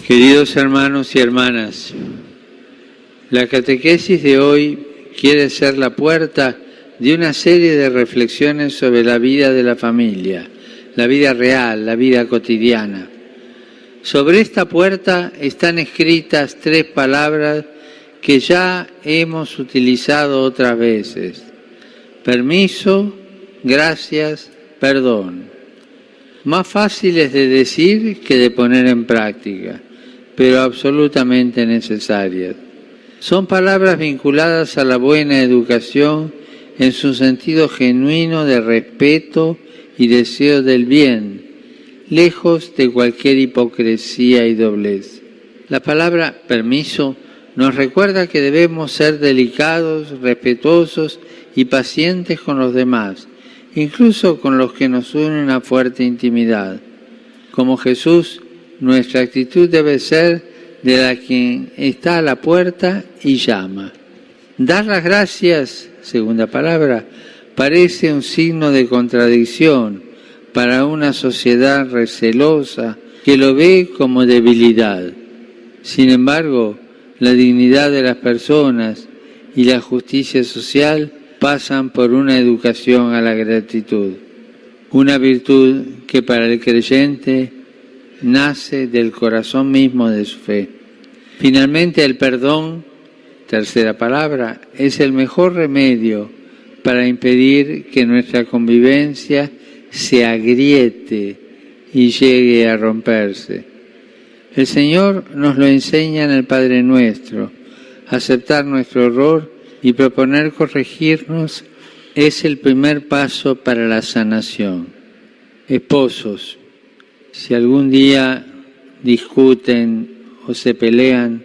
Queridos hermanos y hermanas, la catequesis de hoy quiere ser la puerta de una serie de reflexiones sobre la vida de la familia, la vida real, la vida cotidiana. Sobre esta puerta están escritas 3 palabras que ya hemos utilizado otras veces: permiso, gracias, perdón. Más fáciles de decir que de poner en práctica, pero absolutamente necesarias. Son palabras vinculadas a la buena educación en su sentido genuino de respeto y deseo del bien, lejos de cualquier hipocresía y doblez. La palabra permiso nos recuerda que debemos ser delicados, respetuosos y pacientes con los demás, incluso con los que nos unen una fuerte intimidad. Como Jesús, nuestra actitud debe ser de la quien está a la puerta y llama. Dar las gracias, segunda palabra, parece un signo de contradicción para una sociedad recelosa que lo ve como debilidad. Sin embargo, la dignidad de las personas y la justicia social pasan por una educación a la gratitud, una virtud que para el creyente nace del corazón mismo de su fe. Finalmente, el perdón, tercera palabra, es el mejor remedio para impedir que nuestra convivencia se agriete y llegue a romperse. El Señor nos lo enseña en el Padre Nuestro. Aceptar nuestro error y proponer corregirnos es el primer paso para la sanación. Esposos, si algún día discuten o se pelean,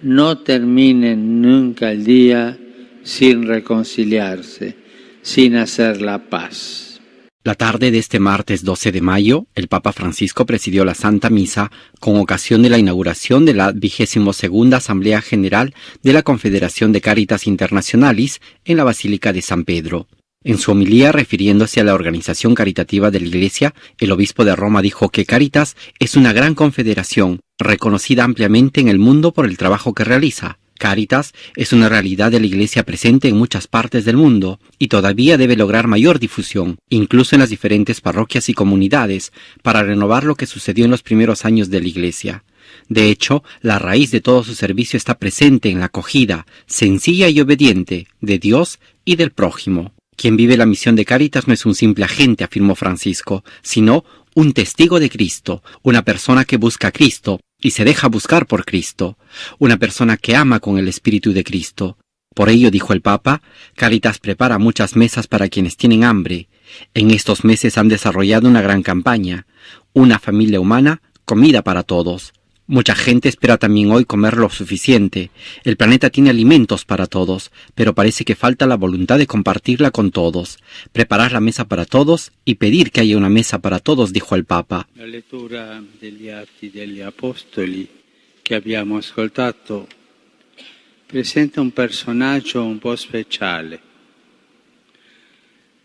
no terminen nunca el día sin reconciliarse, sin hacer la paz. La tarde de este martes 12 de mayo, el Papa Francisco presidió la Santa Misa con ocasión de la inauguración de la 22ª Asamblea General de la Confederación de Caritas Internationalis en la Basílica de San Pedro. En su homilía, refiriéndose a la organización caritativa de la Iglesia, el obispo de Roma dijo que Caritas es una gran confederación, reconocida ampliamente en el mundo por el trabajo que realiza. Caritas es una realidad de la Iglesia presente en muchas partes del mundo y todavía debe lograr mayor difusión, incluso en las diferentes parroquias y comunidades, para renovar lo que sucedió en los primeros años de la Iglesia. De hecho, la raíz de todo su servicio está presente en la acogida, sencilla y obediente, de Dios y del prójimo. Quien vive la misión de Caritas no es un simple agente, afirmó Francisco, sino un testigo de Cristo, una persona que busca a Cristo y se deja buscar por Cristo, una persona que ama con el Espíritu de Cristo. Por ello, dijo el Papa, Caritas prepara muchas mesas para quienes tienen hambre. En estos meses han desarrollado una gran campaña, una familia humana, comida para todos. Mucha gente espera también hoy comer lo suficiente. El planeta tiene alimentos para todos, pero parece que falta la voluntad de compartirla con todos. Preparar la mesa para todos y pedir que haya una mesa para todos, dijo el Papa. La lettura degli Atti degli Apostoli che abbiamo ascoltato presenta un personaggio un po' speciale.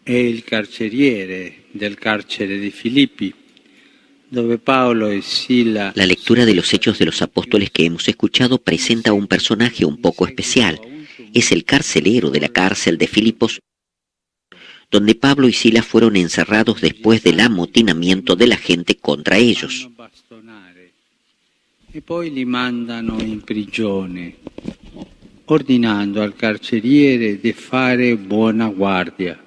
È il carceriere del carcere di Filippi. La lectura de los Hechos de los Apóstoles que hemos escuchado presenta a un personaje un poco especial. Es el carcelero de la cárcel de Filipos, donde Pablo y Silas fueron encerrados después del amotinamiento de la gente contra ellos. E poi li mandano in prigione, ordinando al carceriere di fare buona guardia.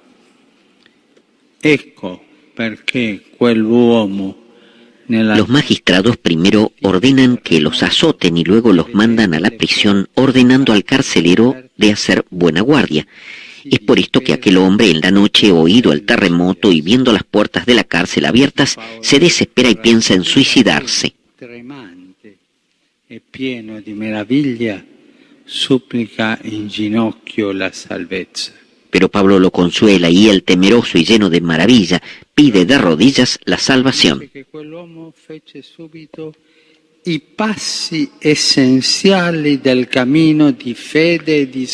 Ecco perché quell'uomo. Los magistrados primero ordenan que los azoten y luego los mandan a la prisión, ordenando al carcelero de hacer buena guardia. Es por esto que aquel hombre en la noche, oído el terremoto y viendo las puertas de la cárcel abiertas, se desespera y piensa en suicidarse. Tremante e pieno di meraviglia, supplica in ginocchio la salvezza. Pero Pablo lo consuela y él, temeroso y lleno de maravilla, pide de rodillas la salvación.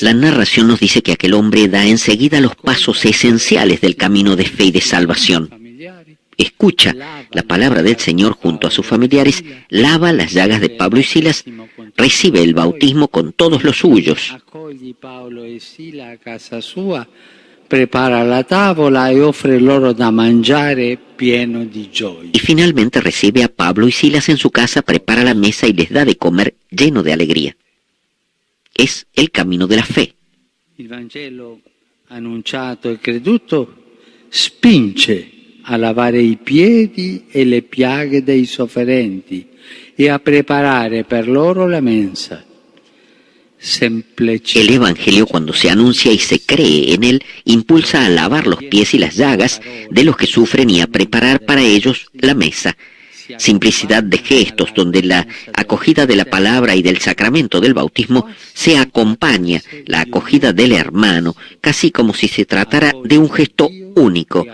La narración nos dice que aquel hombre da enseguida los pasos esenciales del camino de fe y de salvación. escucha la palabra del Señor junto a sus familiares, lava las llagas de Pablo y Silas, recibe el bautismo con todos los suyos. Prepara la tavola e offre loro da mangiare pieno di gioia. Y finalmente recibe a Pablo y Silas en su casa, prepara la mesa y les da de comer lleno de alegría. Es el camino de la fe. Il Vangelo annunciato e creduto spinge a lavare i piedi e le piaghe dei sofferenti e a preparare per loro la mensa. El Evangelio, cuando se anuncia y se cree en él, impulsa a lavar los pies y las llagas de los que sufren y a preparar para ellos la mesa. Simplicidad de gestos donde la acogida de la palabra y del sacramento del bautismo se acompaña la acogida del hermano, casi como si se tratara de un gesto único,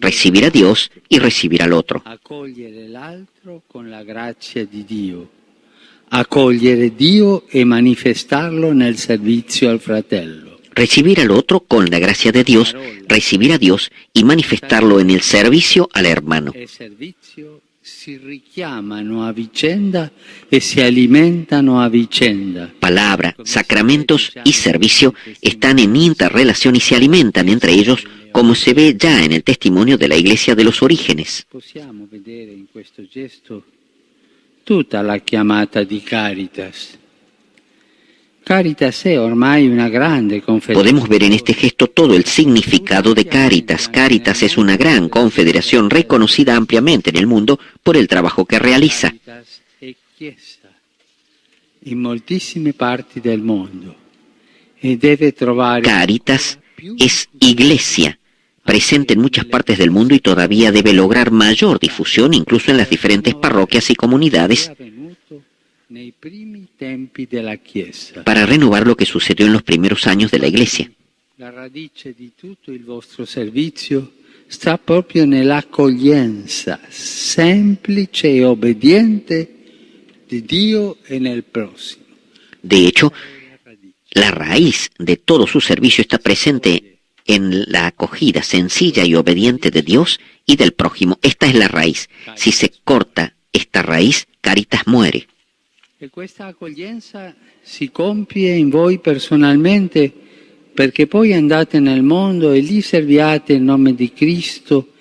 recibir a Dios y recibir al otro. Accogliere Dio e manifestarlo nel servizio al fratello. Recibir al otro con la gracia de Dios, recibir a Dios y manifestarlo en el servicio al hermano. E servizio si richiamano a vicenda e si alimentano a vicenda. Palabra, sacramentos y servicio están en interrelación y se alimentan entre ellos, como se ve ya en el testimonio de la Iglesia de los orígenes. Possiamo vedere in questo gesto tutta la chiamata di Caritas. Caritas è ormai una grande confederación. Podemos ver en este gesto todo el significado de Caritas. Caritas es una gran confederación reconocida ampliamente en el mundo por el trabajo que realiza. Caritas è chiesa in moltissime parti del mondo e deve trovare. Caritas es iglesia, presente en muchas partes del mundo y todavía debe lograr mayor difusión incluso en las diferentes parroquias y comunidades para renovar lo que sucedió en los primeros años de la Iglesia. La radice di tutto il vostro servizio sta proprio nell'accoglienza semplice e obbediente di Dio e nel prossimo. De hecho, la raíz de todo su servicio está presente en la acogida sencilla y obediente de Dios y del prójimo. Esta es la raíz. Si se corta esta raíz, Caritas muere. E questa accoglienza si compie in voi personalmente, perché poi andate nel mondo e lì serviate in nome di Cristo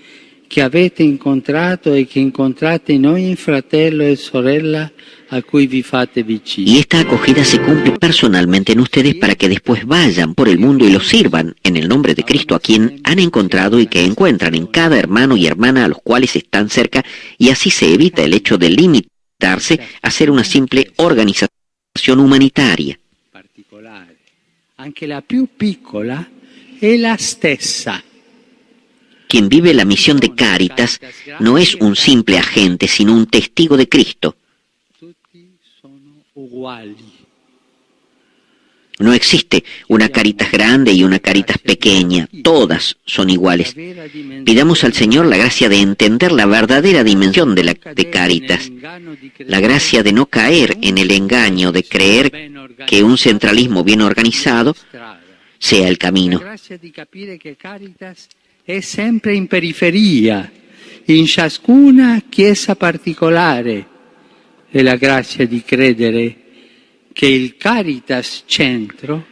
che avete incontrato e che incontrate in ogni fratello e sorella a cui vi fate vicini. Y esta acogida se cumple personalmente en ustedes para que después vayan por el mundo y los sirvan en el nombre de Cristo a quien han encontrado y que encuentran en cada hermano y hermana a los cuales están cerca, y así se evita el hecho de limitarse a ser una simple organización humanitaria. Anche la più piccola è la stessa. Quien vive la misión de Caritas no es un simple agente, sino un testigo de Cristo. No existe una Caritas grande y una Caritas pequeña, todas son iguales. Pidamos al Señor la gracia de entender la verdadera dimensión de Caritas, la gracia de no caer en el engaño de creer que un centralismo bien organizado sea el camino. È sempre in periferia, in ciascuna chiesa particolare, e la grazia di credere che il Caritas centro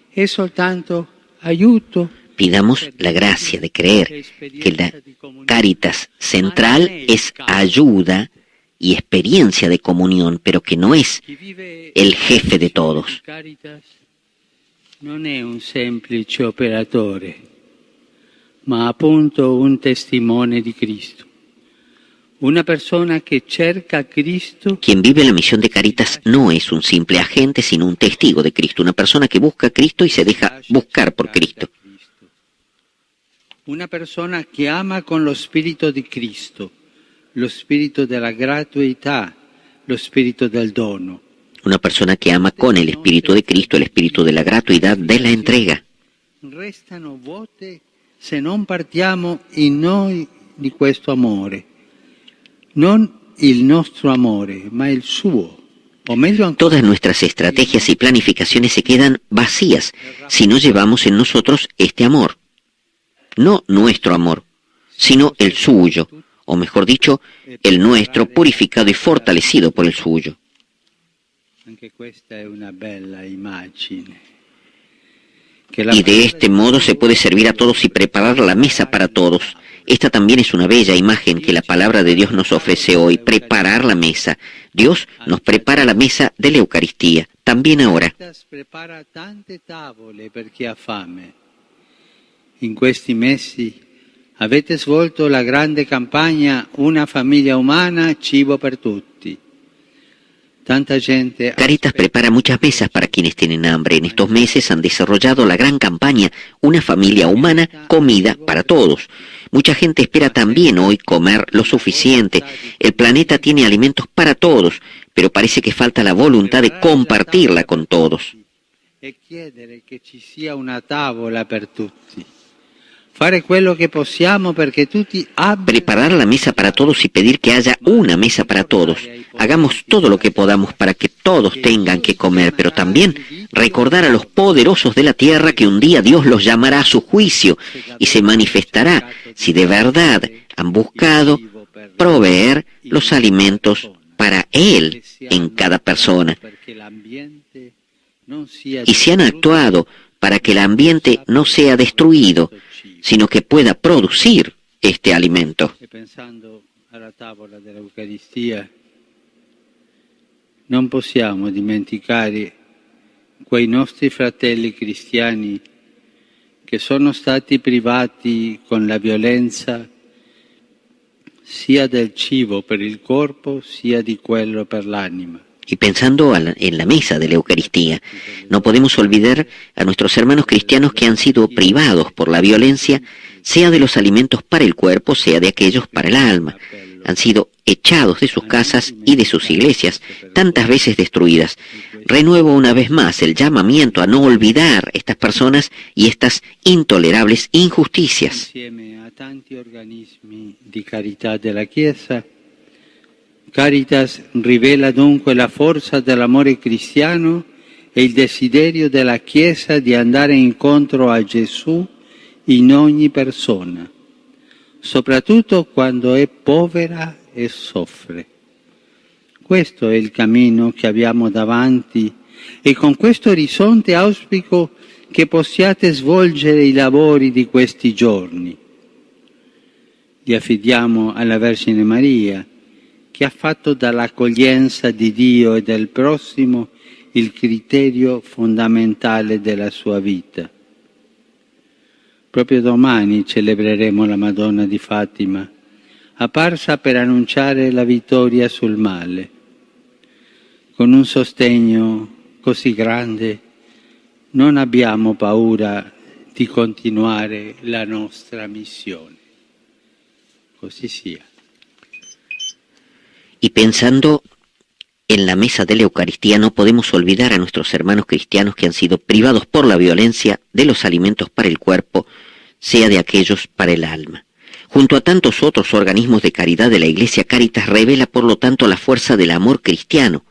è soltanto aiuto. Pidamos la gracia de creer que la Caritas central es ayuda y experiencia de comunión, pero que no es el jefe de todos. Caritas non è un semplice operatore, ma appunto un testimone di Cristo. Una persona que cerca a Cristo. Quien vive la misión de Caritas no es un simple agente, sino un testigo de Cristo, una persona que busca a Cristo y se deja buscar por Cristo. Una persona que ama con lo spirito di Cristo, lo spirito della gratuità, lo spirito del dono. Una persona que ama con el espíritu de Cristo, el espíritu de la gratuidad, de la entrega. Restano vuote se non partiamo in noi di questo amore. Non il nostro amore, ma il suo. O meglio ancora, todas nuestras estrategias y planificaciones se quedan vacías si no llevamos en nosotros este amor. No nuestro amor, sino el suyo, o mejor dicho, el nuestro purificado y fortalecido por el suyo. Y de este modo se puede servir a todos y preparar la mesa para todos. Esta también es una bella imagen que la palabra de Dios nos ofrece hoy, preparar la mesa. Dios nos prepara la mesa de la Eucaristía, también ahora. In questi mesi avete svolto la grande campagna Una familia umana, cibo per tutti. Tanta gente. Caritas prepara muchas mesas para quienes tienen hambre. En estos meses han desarrollado la gran campaña Una familia humana, comida para todos. Mucha gente espera también hoy comer lo suficiente. El planeta tiene alimentos para todos, pero parece que falta la voluntad de compartirla con todos. E chiedere che ci sia una tavola per tutti. Fare quello che possiamo perché tutti abbiano. Preparar la mesa para todos y pedir que haya una mesa para todos. Hagamos todo lo que podamos para que todos tengan que comer, pero también recordar a los poderosos de la tierra que un día Dios los llamará a su juicio y se manifestará si de verdad han buscado proveer los alimentos para Él en cada persona. Y si han actuado para que el ambiente no sea destruido, sino que pueda producir este alimento. Pensando alla tavola dell'Eucaristia, non possiamo dimenticare quei nostri fratelli cristiani che sono stati privati con la violenza sia del cibo per il corpo sia di quello per l'anima. Y pensando en la mesa de la Eucaristía, no podemos olvidar a nuestros hermanos cristianos que han sido privados por la violencia, sea de los alimentos para el cuerpo, sea de aquellos para el alma. Han sido echados de sus casas y de sus iglesias, tantas veces destruidas. Renuevo una vez más el llamamiento a no olvidar estas personas y estas intolerables injusticias. Insieme a tanti organismi di carità della Chiesa, Caritas rivela dunque la forza dell'amore cristiano e il desiderio della Chiesa di andare incontro a Gesù in ogni persona, soprattutto quando è povera e soffre. Questo è il cammino che abbiamo davanti e con questo orizzonte auspico che possiate svolgere i lavori di questi giorni. Li affidiamo alla Vergine Maria, che ha fatto dall'accoglienza di Dio e del prossimo il criterio fondamentale della sua vita. Proprio domani celebreremo la Madonna di Fatima, apparsa per annunciare la vittoria sul male. Con un sostegno così grande non abbiamo paura di continuare la nostra missione. Così sia. Y pensando en la mesa de la Eucaristía, no podemos olvidar a nuestros hermanos cristianos que han sido privados por la violencia de los alimentos para el cuerpo, sea de aquellos para el alma. Junto a tantos otros organismos de caridad de la Iglesia, Caritas revela por lo tanto la fuerza del amor cristiano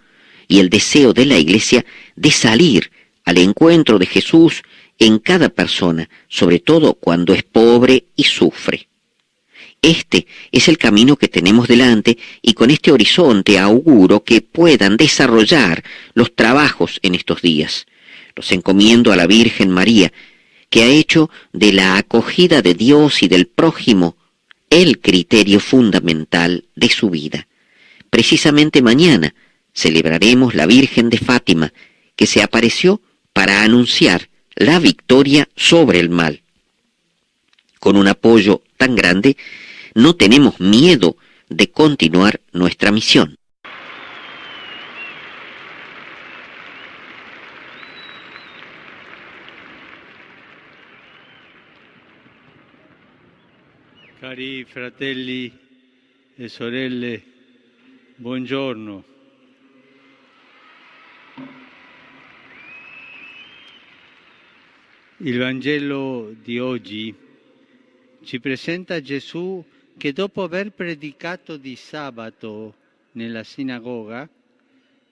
y el deseo de la Iglesia de salir al encuentro de Jesús en cada persona, sobre todo cuando es pobre y sufre. Este es el camino que tenemos delante y con este horizonte auguro que puedan desarrollar los trabajos en estos días. Los encomiendo a la Virgen María, que ha hecho de la acogida de Dios y del prójimo el criterio fundamental de su vida. Precisamente mañana celebraremos la Virgen de Fátima, que se apareció para anunciar la victoria sobre el mal. Con un apoyo tan grande, no tenemos miedo de continuar nuestra misión. Cari fratelli e sorelle, buongiorno. Il Vangelo di oggi ci presenta Gesù che dopo aver predicato di sabato nella sinagoga,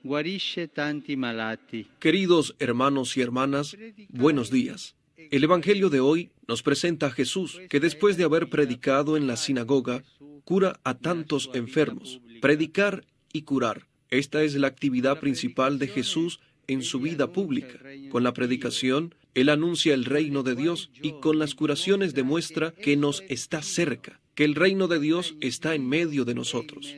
guarisce tanti malati. Queridos hermanos y hermanas, buenos días. El Evangelio de hoy nos presenta a Jesús que después de haber predicado en la sinagoga, cura a tantos enfermos, predicar y curar. Esta es la actividad principal de Jesús en su vida pública. Con la predicación, Él anuncia el reino de Dios y con las curaciones demuestra que nos está cerca, que el reino de Dios está en medio de nosotros.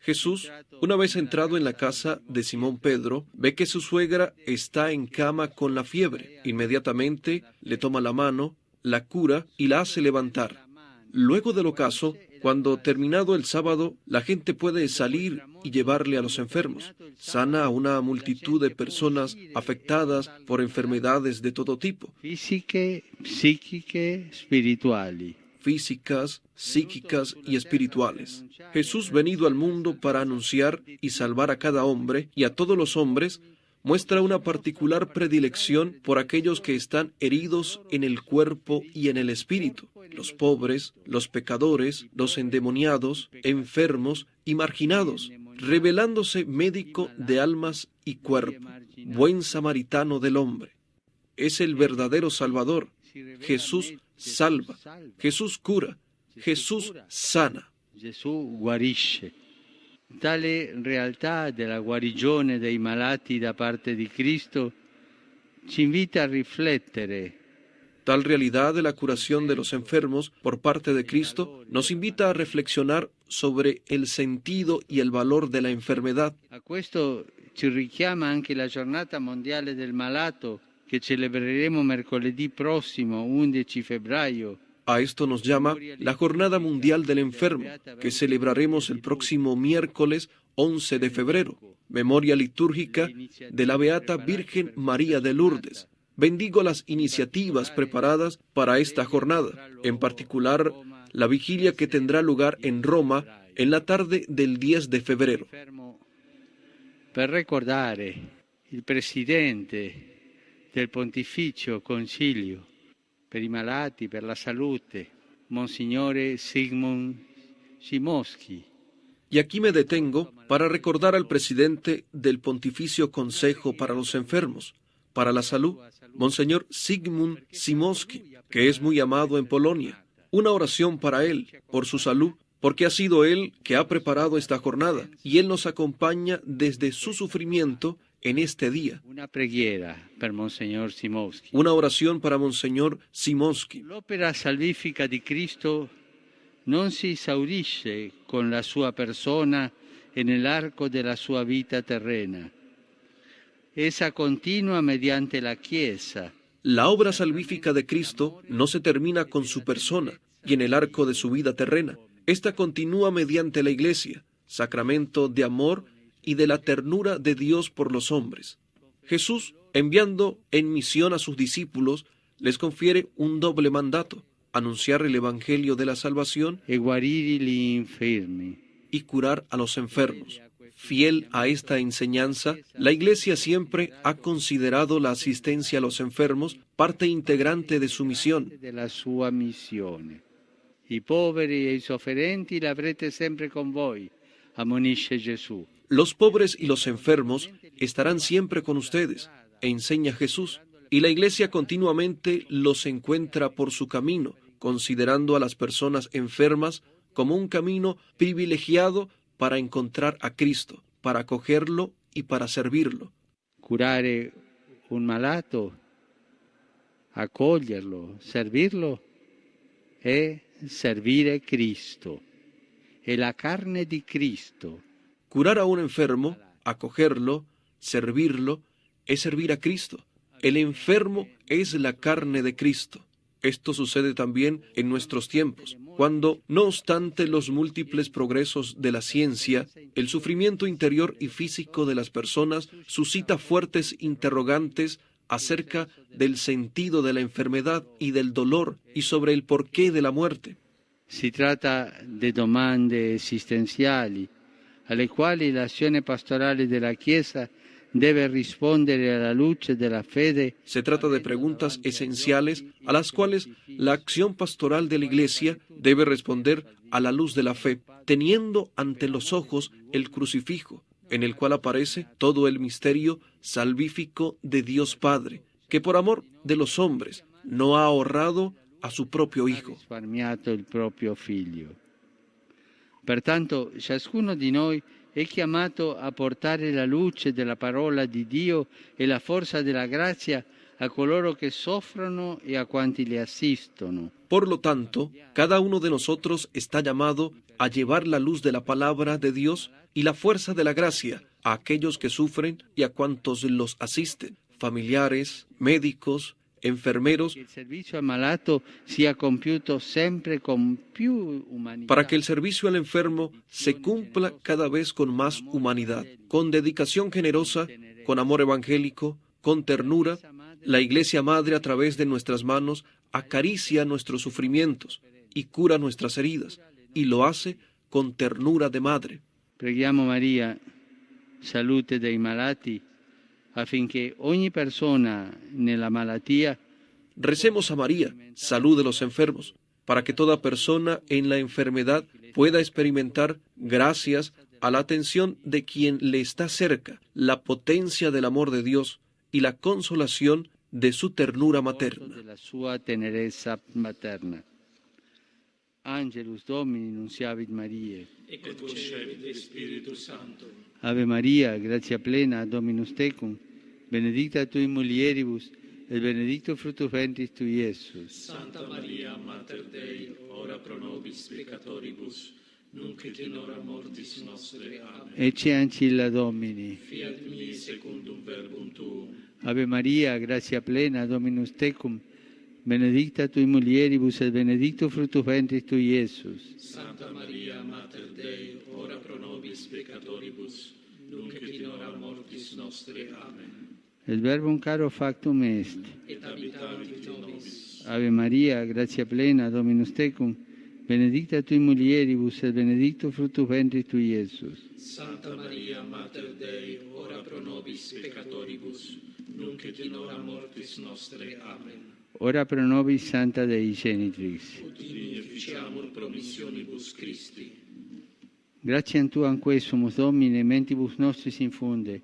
Jesús, una vez entrado en la casa de Simón Pedro, ve que su suegra está en cama con la fiebre. Inmediatamente le toma la mano, la cura y la hace levantar. Luego del ocaso, cuando terminado el sábado, la gente puede salir y llevarle a los enfermos. Sana a una multitud de personas afectadas por enfermedades de todo tipo. Físicas, psíquicas y espirituales. Jesús, venido al mundo para anunciar y salvar a cada hombre y a todos los hombres, muestra una particular predilección por aquellos que están heridos en el cuerpo y en el espíritu, los pobres, los pecadores, los endemoniados, enfermos y marginados, revelándose médico de almas y cuerpo, buen samaritano del hombre. Es el verdadero Salvador. Jesús salva, Jesús cura, Jesús sana. Gesù guarisce. Tale realtà della guarigione dei malati da parte di Cristo ci invita a riflettere. Tal realidad de la curación de los enfermos por parte de Cristo nos invita a reflexionar sobre el sentido y el valor de la enfermedad. A questo ci richiama anche la giornata mondiale del malato che celebreremo mercoledì prossimo, 11 febbraio. A esto nos llama la Jornada Mundial del Enfermo, que celebraremos el próximo miércoles 11 de febrero, memoria litúrgica de la Beata Virgen María de Lourdes. Bendigo las iniciativas preparadas para esta jornada, en particular la vigilia que tendrá lugar en Roma en la tarde del 10 de febrero. Per ricordare il presidente del Pontificio Concilio per i malati, per la salute, Monsignore Zygmunt Chmowski. Y aquí me detengo para recordar al presidente del Pontificio Consejo para los Enfermos, para la Salud, Monseñor Zygmunt Chmowski, que es muy amado en Polonia. Una oración para él, por su salud, porque ha sido él que ha preparado esta jornada y él nos acompaña desde su sufrimiento en este día. Una preghiera per Monsignor Chmowski. Una oración para Monseñor Chmowski. L'opera salvifica di Cristo non si esaurisce con la sua persona e nell'arco della sua vita terrena. Essa continua mediante la Chiesa. La obra salvífica de Cristo no se termina con su persona y en el arco de su vida terrena. Esta continúa mediante la Iglesia, sacramento de amor y de la ternura de Dios por los hombres. Jesús, enviando en misión a sus discípulos, les confiere un doble mandato: anunciar el Evangelio de la salvación E guarire gli infermi. y curar a los enfermos. Fiel a esta enseñanza, la Iglesia siempre ha considerado la asistencia a los enfermos parte integrante de su misión. Della sua missione. I poveri e i sofferenti l'avrete sempre con voi, ammonisce Gesù. Los pobres y los enfermos estarán siempre con ustedes, enseña Jesús, y la Iglesia continuamente los encuentra por su camino, considerando a las personas enfermas como un camino privilegiado para encontrar a Cristo, para acogerlo y para servirlo. Curare un malato, accoglierlo, servirlo, è servire Cristo. È la carne di Cristo. Curar a un enfermo, acogerlo, servirlo, es servir a Cristo. El enfermo es la carne de Cristo. Esto sucede también en nuestros tiempos, cuando, no obstante los múltiples progresos de la ciencia, el sufrimiento interior y físico de las personas suscita fuertes interrogantes acerca del sentido de la enfermedad y del dolor y sobre el porqué de la muerte. Si tratta di domande esistenziali alle quali l'azione pastorale della Chiesa debe rispondere alla luce della fede. Se trata de preguntas esenciales a las cuales la acción pastoral de la Iglesia debe responder a la luz de la fe, teniendo ante los ojos el crucifijo, en el cual aparece todo el misterio salvífico de Dios Padre, que por amor de los hombres no ha ahorrado a su propio Hijo. Risparmiato il proprio figlio. Pertanto, ciascuno di noi è chiamato a portare la luce della parola di Dio e la forza della grazia a coloro que soffrono y a quanti le asistono. Por lo tanto, cada uno de nosotros está llamado a llevar la luz de la palabra de Dios y la fuerza de la gracia a aquellos que sufren y a cuantos los asisten, familiares, médicos, enfermeros, Che il servizio al malato sia compiuto sempre con più umanità. para que el servicio al enfermo se cumpla cada vez con más humanidad, con dedicación generosa, con amor evangélico, con ternura. La Iglesia Madre, a través de nuestras manos, acaricia nuestros sufrimientos y cura nuestras heridas, y lo hace con ternura de madre. Preghiamo Maria, salute dei malati, affinché ogni persona nella malattia Recemos a María, salud de los enfermos, para que toda persona en la enfermedad pueda experimentar, gracias a la atención de quien le está cerca, la potencia del amor de Dios y la consolación de su ternura materna. della sua tenerezza materna. Angelus Domini nunciavit Mariae. Et concepit Spiritus Sancto. Ave Maria, gratia plena, Dominus tecum, benedicta tui mulieribus, et benedictus fructus ventris tui, Iesus. Santa Maria, Mater Dei, ora pro nobis peccatoribus, nunc et in hora mortis nostre. Amen. Ecce ancilla Domini. Fiat mi secundum verbum tuum. Ave Maria, gratia plena, Dominus tecum, benedicta tui mulieribus, et benedictus fructus ventris tui, Iesus. Santa Maria, Mater Dei, ora pro nobis peccatoribus, nunc et in hora mortis nostre. Amen. Et verbum caro factum est. Et habitavit in nobis. Ave Maria, gratia plena, Dominus tecum, benedicta tui mulieribus, et benedictus fructus ventris tui, Iesus. Santa Maria, Mater Dei, ora pro nobis peccatoribus, nunc et in hora mortis nostre. Amen. Ora pro nobis Santa Dei Genitrix. Udini efficiamur promissionibus Christi. Gratiam Tuam quae sumus Domine, mentibus nostris infunde,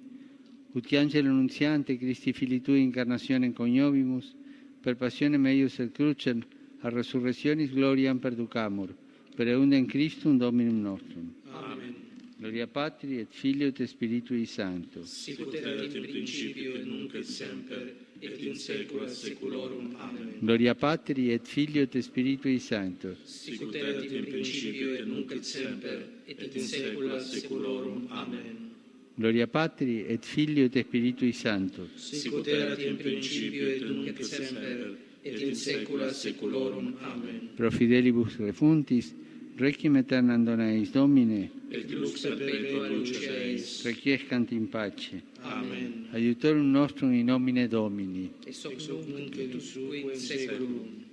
ut angelo nuntiante Christi Filii Tui incarnationem coniovimus, per passionem eius et crucem, a resurrectionis gloriam perducamur, per eundem Christum Dominum nostrum. Amen. Gloria Patri et Filio et Spiritui Sancto. Sicut erat in principio et nunc et semper, et in saecula saeculorum. Amen. Gloria Patri et Filio et Spiritui Sancto. Sicut erat in principio et nunc et semper, et in saecula saeculorum. Amen. Gloria Patri et Filio et Spiritui Sancto. Sicut erat in principio et nunc et semper, et in saecula saeculorum. Amen. Pro fidelibus refuntis, requiem aeternam dona eis Domine, Et lux perpetua luce eis. requiescant in pace. Amen. Aiutorium nostrum in nomine Domini. Ex hoc nunc et usque in saeculum.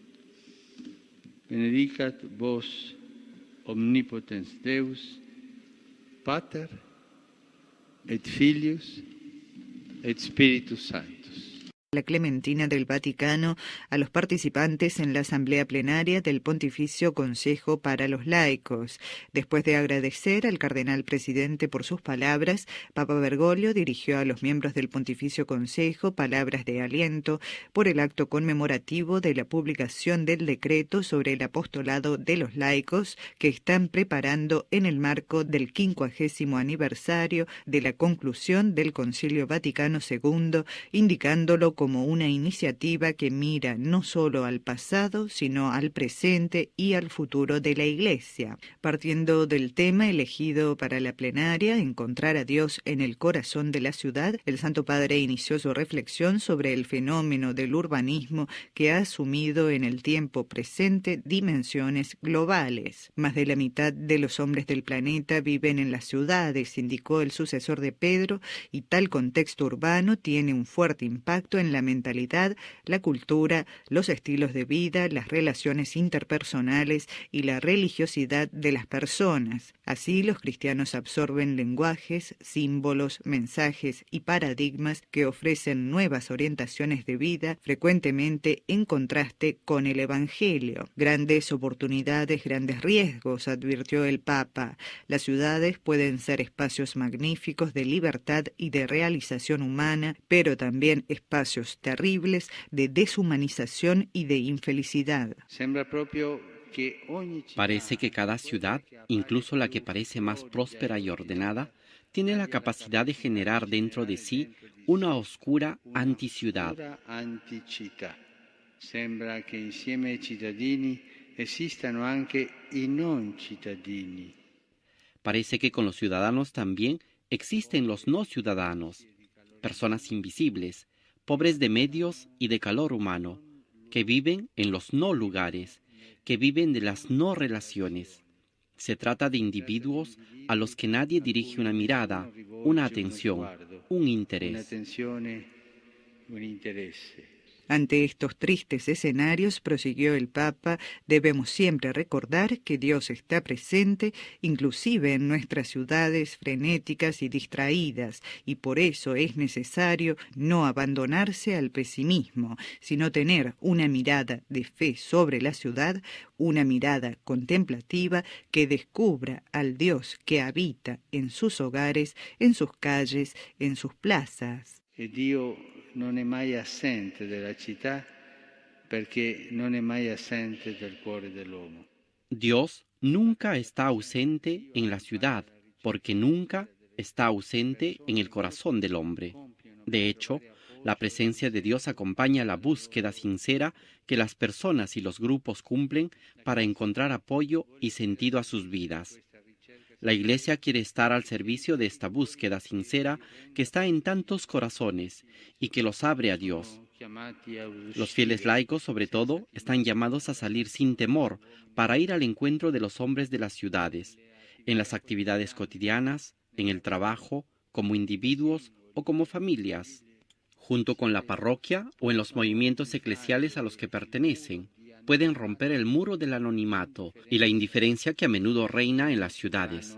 Benedicat vos omnipotens Deus, Pater et Filius et Spiritus Sanctus. La Clementina del Vaticano a los participantes en la Asamblea Plenaria del Pontificio Consejo para los Laicos. Después de agradecer al cardenal presidente por sus palabras, Papa Bergoglio dirigió a los miembros del Pontificio Consejo palabras de aliento por el acto conmemorativo de la publicación del decreto sobre el apostolado de los laicos que están preparando en el marco del 50º aniversario de la conclusión del Concilio Vaticano II, indicándolo como una iniciativa que mira no solo al pasado, sino al presente y al futuro de la Iglesia. Partiendo del tema elegido para la plenaria, encontrar a Dios en el corazón de la ciudad, el Santo Padre inició su reflexión sobre el fenómeno del urbanismo que ha asumido en el tiempo presente dimensiones globales. Más de la mitad de los hombres del planeta viven en las ciudades, indicó el sucesor de Pedro, y tal contexto urbano tiene un fuerte impacto en la mentalidad, la cultura, los estilos de vida, las relaciones interpersonales y la religiosidad de las personas. Así, los cristianos absorben lenguajes, símbolos, mensajes y paradigmas que ofrecen nuevas orientaciones de vida, frecuentemente en contraste con el Evangelio. Grandes oportunidades, grandes riesgos, advirtió el Papa. Las ciudades pueden ser espacios magníficos de libertad y de realización humana, pero también espacios terribles de deshumanización y de infelicidad. Sembra proprio Parece que cada ciudad, incluso la que parece más próspera y ordenada, tiene la capacidad de generar dentro de sí una oscura anticiudad. Sembra che insieme ai cittadini esistano anche i non cittadini. Parece que con los ciudadanos también existen los no ciudadanos, personas invisibles, pobres de medios y de calor humano, que viven en los no lugares, que viven de las no relaciones. Se trata de individuos a los que nadie dirige una mirada, una atención, un interés. Ante estos tristes escenarios, prosiguió el Papa, debemos siempre recordar que Dios está presente, inclusive en nuestras ciudades frenéticas y distraídas, y por eso es necesario no abandonarse al pesimismo, sino tener una mirada de fe sobre la ciudad, una mirada contemplativa que descubra al Dios que habita en sus hogares, en sus calles, en sus plazas. Dio non è mai assente della città perché non è mai assente del cuore dell'uomo. Dios nunca está ausente en la ciudad, porque nunca está ausente en el corazón del hombre. De hecho, la presencia de Dios acompaña la búsqueda sincera que las personas y los grupos cumplen para encontrar apoyo y sentido a sus vidas. La Iglesia quiere estar al servicio de esta búsqueda sincera que está en tantos corazones y que los abre a Dios. Los fieles laicos, sobre todo, están llamados a salir sin temor para ir al encuentro de los hombres de las ciudades, en las actividades cotidianas, en el trabajo, como individuos o como familias, junto con la parroquia o en los movimientos eclesiales a los que pertenecen. Pueden romper el muro del anonimato y la indiferencia que a menudo reina en las ciudades.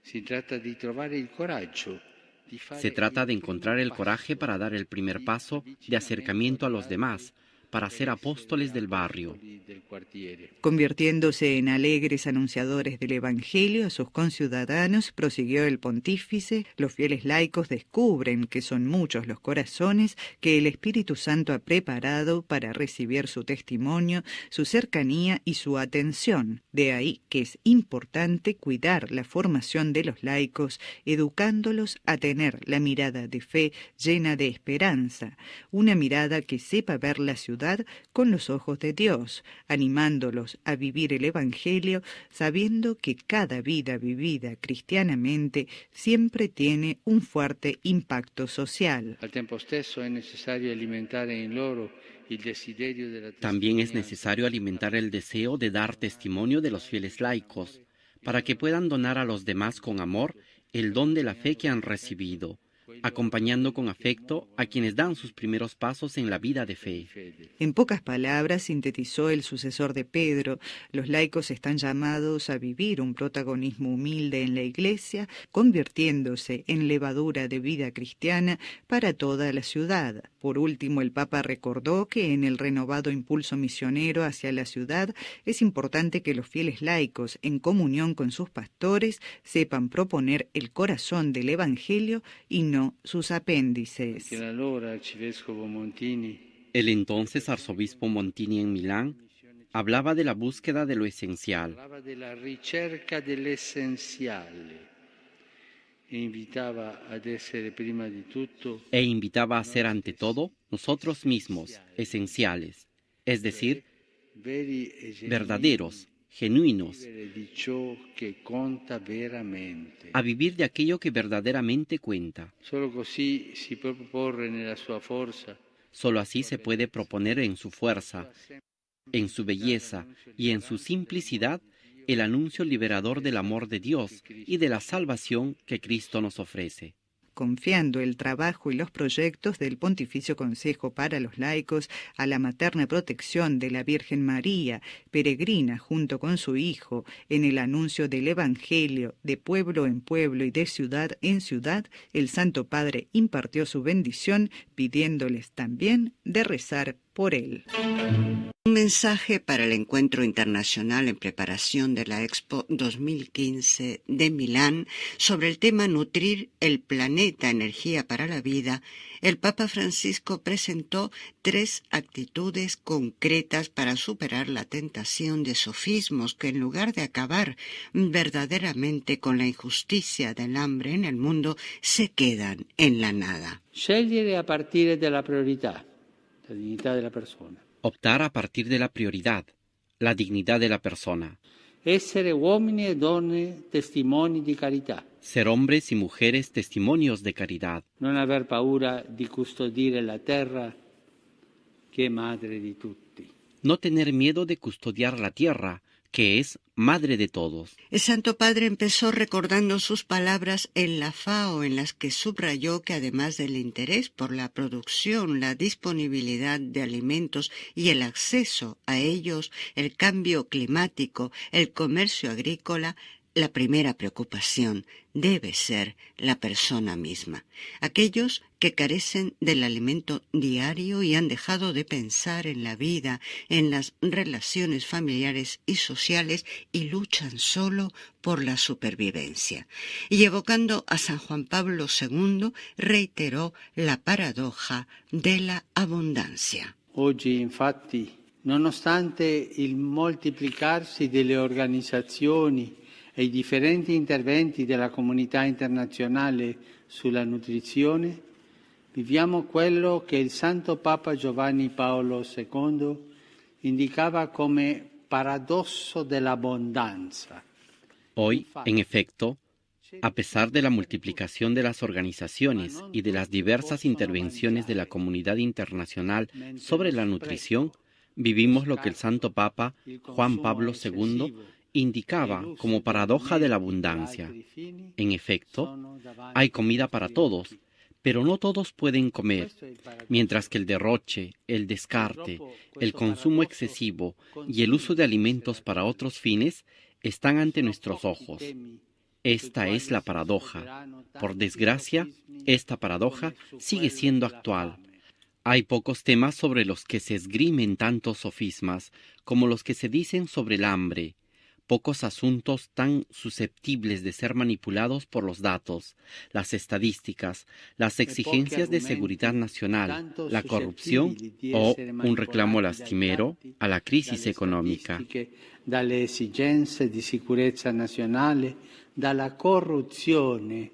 Se trata de encontrar el coraje para dar el primer paso de acercamiento a los demás, para ser apóstoles del barrio. Convirtiéndose en alegres anunciadores del Evangelio a sus conciudadanos, prosiguió el pontífice, los fieles laicos descubren que son muchos los corazones que el Espíritu Santo ha preparado para recibir su testimonio, su cercanía y su atención. De ahí que es importante cuidar la formación de los laicos, educándolos a tener la mirada de fe llena de esperanza, una mirada que sepa ver la ciudad con los ojos de Dios, animándolos a vivir el Evangelio, sabiendo que cada vida vivida cristianamente siempre tiene un fuerte impacto social. También es necesario alimentar el deseo de dar testimonio de los fieles laicos, para que puedan donar a los demás con amor el don de la fe que han recibido, acompañando con afecto a quienes dan sus primeros pasos en la vida de fe. En pocas palabras, sintetizó el sucesor de Pedro, los laicos están llamados a vivir un protagonismo humilde en la Iglesia, convirtiéndose en levadura de vida cristiana para toda la ciudad. Por último, el Papa recordó que en el renovado impulso misionero hacia la ciudad es importante que los fieles laicos, en comunión con sus pastores, sepan proponer el corazón del Evangelio y no sus apéndices. El entonces arzobispo Montini en Milán hablaba de la búsqueda de lo esencial. E invitaba a ser ante todo nosotros mismos esenciales, es decir, verdaderos, genuinos, a vivir de aquello que verdaderamente cuenta. Solo así se puede proponer en su fuerza, en su belleza y en su simplicidad el anuncio liberador del amor de Dios y de la salvación que Cristo nos ofrece. Confiando el trabajo y los proyectos del Pontificio Consejo para los Laicos a la materna protección de la Virgen María, peregrina junto con su Hijo en el anuncio del Evangelio de pueblo en pueblo y de ciudad en ciudad, el Santo Padre impartió su bendición pidiéndoles también de rezar por él. Un mensaje para el encuentro internacional en preparación de la Expo 2015 de Milán sobre el tema Nutrir el planeta, energía para la vida. El Papa Francisco presentó 3 actitudes concretas para superar la tentación de sofismos que, en lugar de acabar verdaderamente con la injusticia del hambre en el mundo, se quedan en la nada. Scegliere a partire dalla priorità, la dignità della persona. Optar a partir de la prioridad, la dignidad de la persona. Essere uomini e donne testimoni di carità. Ser hombres y mujeres testimonios de caridad. Non aver paura di custodire la terra che è madre di tutti. No tener miedo de custodiar la tierra, que es madre de todos. El Santo Padre empezó recordando sus palabras en la FAO, en las que subrayó que además del interés por la producción, la disponibilidad de alimentos y el acceso a ellos, el cambio climático, el comercio agrícola, la primera preocupación debe ser la persona misma. Aquellos que carecen del alimento diario y han dejado de pensar en la vida, en las relaciones familiares y sociales y luchan solo por la supervivencia. Y evocando a San Juan Pablo II, reiteró la paradoja de la abundancia. Oggi, infatti, nonostante il moltiplicarsi delle organizzazioni e i differenti interventi della comunità internazionale sulla nutrizione, viviamo quello che il Santo Papa Giovanni Paolo II indicava come paradosso dell'abbondanza. Hoy, en efecto, a pesar de la multiplicación de las organizaciones y de las diversas intervenciones de la comunidad internacional sobre la nutrición, vivimos lo que el Santo Papa Juan Pablo II indicaba como paradoja de la abundancia. En efecto, hay comida para todos, pero no todos pueden comer, mientras que el derroche, el descarte, el consumo excesivo y el uso de alimentos para otros fines están ante nuestros ojos. Esta es la paradoja. Por desgracia, esta paradoja sigue siendo actual. Hay pocos temas sobre los que se esgrimen tantos sofismas como los que se dicen sobre el hambre, pocos asuntos tan susceptibles de ser manipulados por los datos, las estadísticas, las exigencias de seguridad nacional, la corrupción o un reclamo lastimero a la crisis económica. Dalle esigenze di sicurezza nazionale, dalla corruzione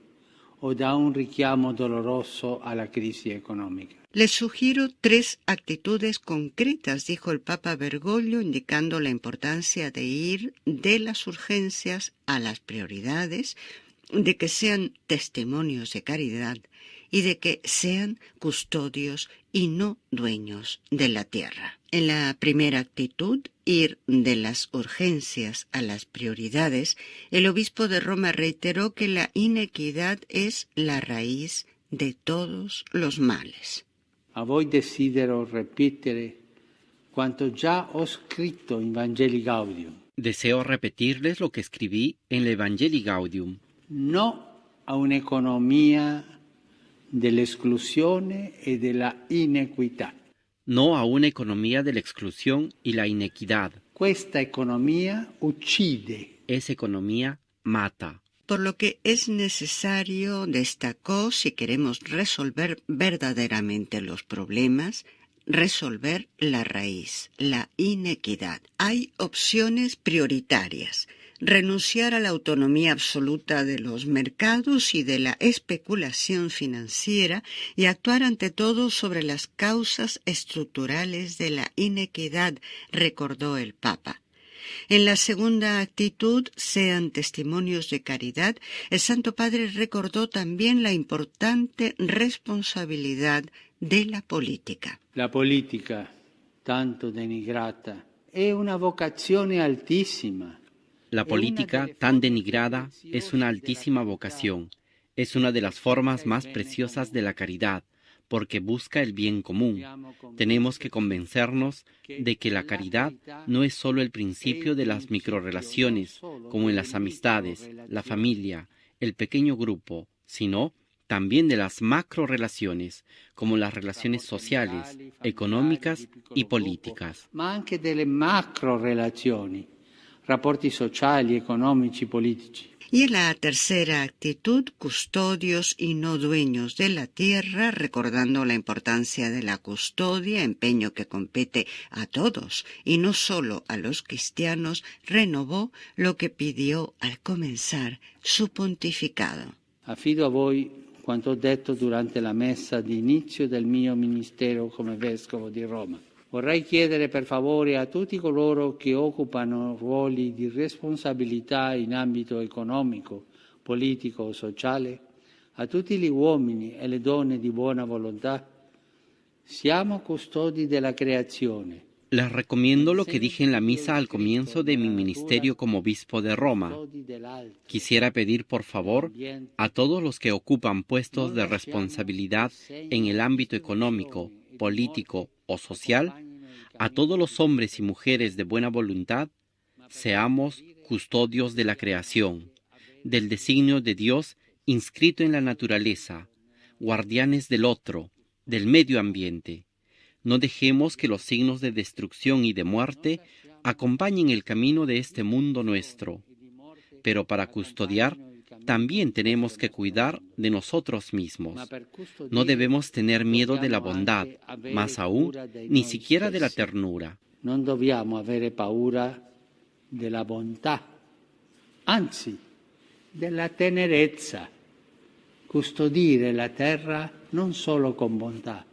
o da un richiamo doloroso a la crisi economica. Les sugiero 3 actitudes concretas, dijo el Papa Bergoglio, indicando la importancia de ir de las urgencias a las prioridades, de que sean testimonios de caridad y de que sean custodios y no dueños de la tierra. En la primera actitud, ir de las urgencias a las prioridades, el obispo de Roma reiteró que la inequidad es la raíz de todos los males. A voi desidero ripetere quanto già ho scritto in Evangelii Gaudium. Deseo repetirles lo que escribí en el Evangelii Gaudium. No a un'economia dell'esclusione e della inequità. No a una economía de la exclusión y la inequidad. Questa economia uccide. Esa economía mata. Por lo que es necesario, destacó, si queremos resolver verdaderamente los problemas, resolver la raíz, la inequidad. Hay opciones prioritarias. Renunciar a la autonomía absoluta de los mercados y de la especulación financiera y actuar ante todo sobre las causas estructurales de la inequidad, recordó el Papa. En la segunda actitud, sean testimonios de caridad, el Santo Padre recordó también la importante responsabilidad de la política. La politica, tanto denigrata, è una vocazione altissima. La política, tan denigrada, es una altísima vocación. Es una de las formas más preciosas de la caridad, porque busca el bien común. Tenemos que convencernos de que la caridad no es solo el principio de las microrrelaciones, como en las amistades, la familia, el pequeño grupo, sino también de las macrorelaciones, como las relaciones sociales, económicas y políticas. Ma anche delle macrorelazioni, rapporti sociali, economici, politici. Y en la tercera actitud, custodios y no dueños de la tierra, recordando la importancia de la custodia, empeño que compete a todos y no solo a los cristianos, renovó lo que pidió al comenzar su pontificado. Affido a voi quanto ho detto durante la messa di inizio del mio ministero come vescovo di Roma. Vorrei chiedere per favore a tutti coloro che occupano ruoli di responsabilità in ambito economico, politico o sociale, a tutti gli uomini e le donne di buona volontà, siamo custodi della creazione. Les recomiendo lo que dije en la misa al comienzo de mi ministerio como obispo de Roma. Quisiera pedir, por favor, a todos los que ocupan puestos de responsabilidad en el ámbito económico, político o social, a todos los hombres y mujeres de buena voluntad, seamos custodios de la creación, del designio de Dios inscrito en la naturaleza, guardianes del otro, del medio ambiente. No dejemos que los signos de destrucción y de muerte acompañen el camino de este mundo nuestro. Pero para custodiar, también tenemos que cuidar de nosotros mismos. No debemos tener miedo de la bondad, más aún, ni siquiera de la ternura. Non dobbiamo avere paura della bontà, anzi, della tenerezza. Custodire la terra non solo con bontà,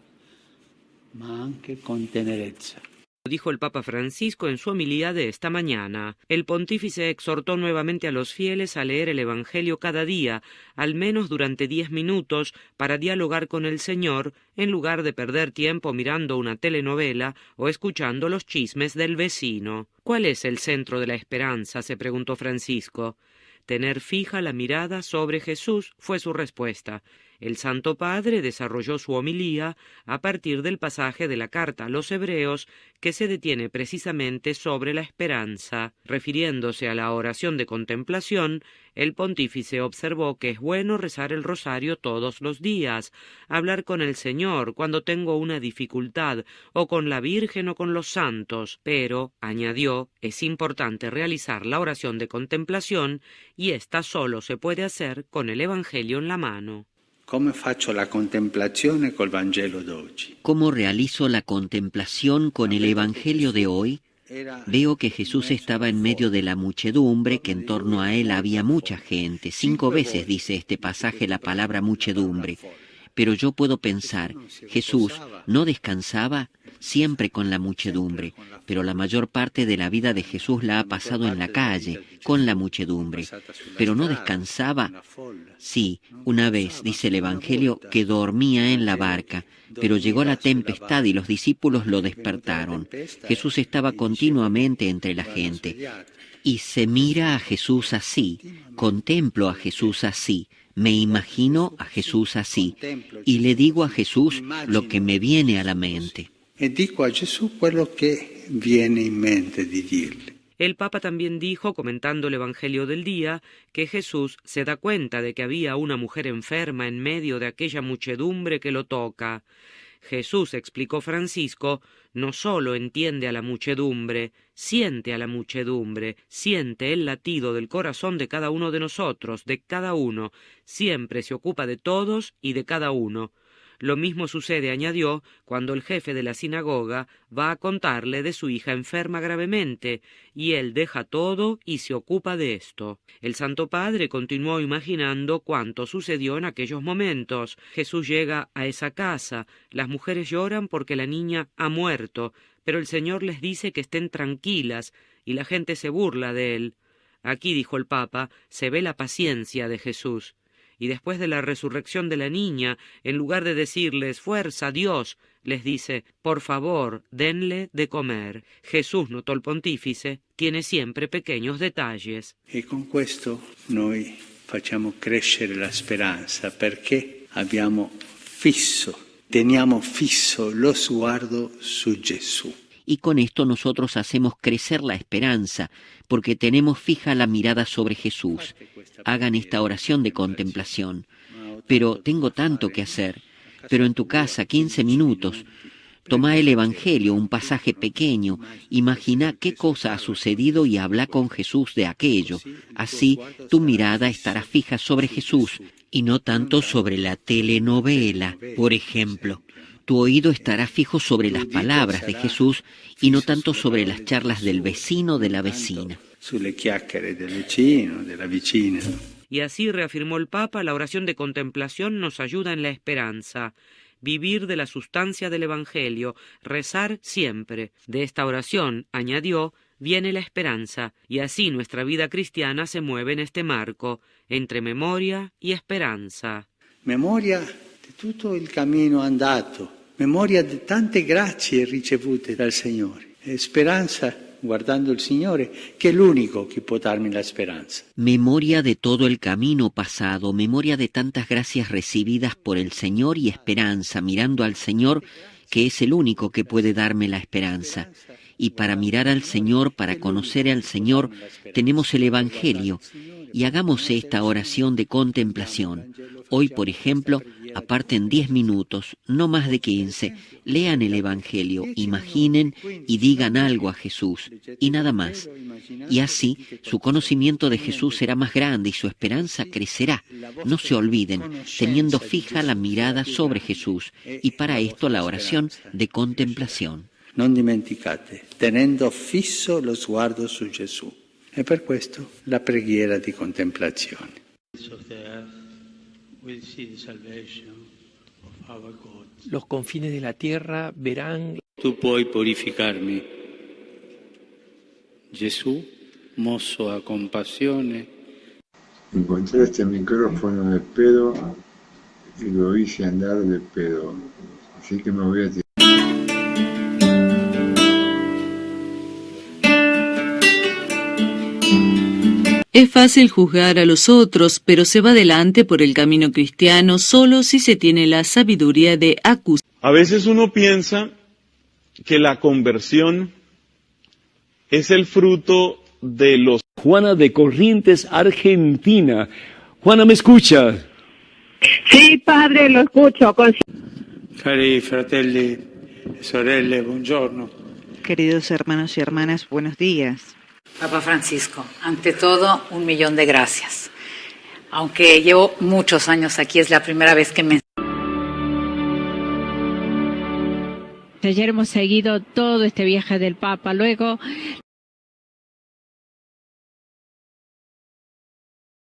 ma anche con tenerezza. Dijo el Papa Francisco en su homilía de esta mañana. El pontífice exhortó nuevamente a los fieles a leer el Evangelio cada día, al menos durante 10 minutos, para dialogar con el Señor, en lugar de perder tiempo mirando una telenovela o escuchando los chismes del vecino. ¿Cuál es el centro de la esperanza?, se preguntó Francisco. Tener fija la mirada sobre Jesús fue su respuesta. El Santo Padre desarrolló su homilía a partir del pasaje de la carta a los Hebreos que se detiene precisamente sobre la esperanza. Refiriéndose a la oración de contemplación, el pontífice observó que es bueno rezar el rosario todos los días, hablar con el Señor cuando tengo una dificultad, o con la Virgen o con los santos, pero, añadió, es importante realizar la oración de contemplación y esta solo se puede hacer con el Evangelio en la mano. ¿Cómo faccio la contemplazione col Vangelo d'oggi? ¿Cómo realizo la contemplación con el Evangelio de hoy? Veo que Jesús estaba en medio de la muchedumbre, que en torno a él había mucha gente. 5 veces dice este pasaje la palabra muchedumbre. Pero yo puedo pensar, Jesús no descansaba siempre con la muchedumbre, pero la mayor parte de la vida de Jesús la ha pasado en la calle, con la muchedumbre. Pero no descansaba. Sí, una vez, dice el Evangelio, que dormía en la barca, pero llegó la tempestad y los discípulos lo despertaron. Jesús estaba continuamente entre la gente. Y se mira a Jesús así, contemplo a Jesús así. Me imagino a Jesús así y le digo a Jesús lo que me viene a la mente. E dico a Gesù quello che viene in mente di dirle. El Papa también dijo, comentando el Evangelio del día, que Jesús se da cuenta de que había una mujer enferma en medio de aquella muchedumbre que lo toca. Jesús, explicó Francisco, no solo entiende a la muchedumbre, siente a la muchedumbre, siente el latido del corazón de cada uno de nosotros, de cada uno, siempre se ocupa de todos y de cada uno. Lo mismo sucede, añadió, cuando el jefe de la sinagoga va a contarle de su hija enferma gravemente, y él deja todo y se ocupa de esto. El Santo Padre continuó imaginando cuánto sucedió en aquellos momentos. Jesús llega a esa casa, las mujeres lloran porque la niña ha muerto, pero el Señor les dice que estén tranquilas, y la gente se burla de él. Aquí, dijo el Papa, se ve la paciencia de Jesús. Y después de la resurrección de la niña, en lugar de decirles «fuerza, Dios», les dice «por favor, denle de comer». Jesús, notó el pontífice, tiene siempre pequeños detalles. E con questo noi facciamo crescere la speranza, perché teniamo fisso lo sguardo su Gesù. Y con esto nosotros hacemos crecer la esperanza, porque tenemos fija la mirada sobre Jesús. Hagan esta oración de contemplación. pero tengo tanto que hacer. Pero en tu casa, 15 minutos. Toma el Evangelio, un pasaje pequeño, imagina qué cosa ha sucedido y habla con Jesús de aquello. Así tu mirada estará fija sobre Jesús y no tanto sobre la telenovela, por ejemplo. Tu oído estará fijo sobre las palabras de Jesús y no tanto sobre las charlas del vecino o de la vecina. Y así reafirmó el Papa, la oración de contemplación nos ayuda en la esperanza. Vivir de la sustancia del Evangelio, rezar siempre. De esta oración, añadió, viene la esperanza, y así nuestra vida cristiana se mueve en este marco, entre memoria y esperanza. Memoria di tutto il cammino andato, memoria di tante grazie ricevute dal Signore, e speranza guardando il Signore, che è l'unico che può darmi la speranza. Memoria de todo el camino pasado, memoria de tantas gracias recibidas por el Señor y esperanza, mirando al Señor, que es el único que puede darme la esperanza. Y para mirar al Señor, para conocer al Señor, tenemos el Evangelio. Y hagamos esta oración de contemplación. Hoy, por ejemplo, aparten 10 minutos, no más de 15, lean el Evangelio, imaginen y digan algo a Jesús, y nada más. Y así, su conocimiento de Jesús será más grande y su esperanza crecerá. No se olviden, teniendo fija la mirada sobre Jesús, y para esto la oración de contemplación. Non dimenticate, tenendo fisso lo sguardo su Gesù. E per questo la preghiera di contemplazione. Los confines de la tierra verán. Tu puoi purificarmi. Gesù, mosso a compassione. Encontré este micrófono de pedo y lo hice andar de pedo. Así que me voy a tirar. Es fácil juzgar a los otros, pero se va adelante por el camino cristiano solo si se tiene la sabiduría de acusar. A veces uno piensa que la conversión es el fruto de los... Juana de Corrientes, Argentina. Juana, ¿me escucha? Sí, padre, lo escucho. Cari fratelli e sorelle, buongiorno. Queridos hermanos y hermanas, buenos días. Papa Francisco, ante todo, 1.000.000 de gracias. Aunque llevo muchos años aquí, es la primera vez que me... Ayer hemos seguido todo este viaje del Papa, luego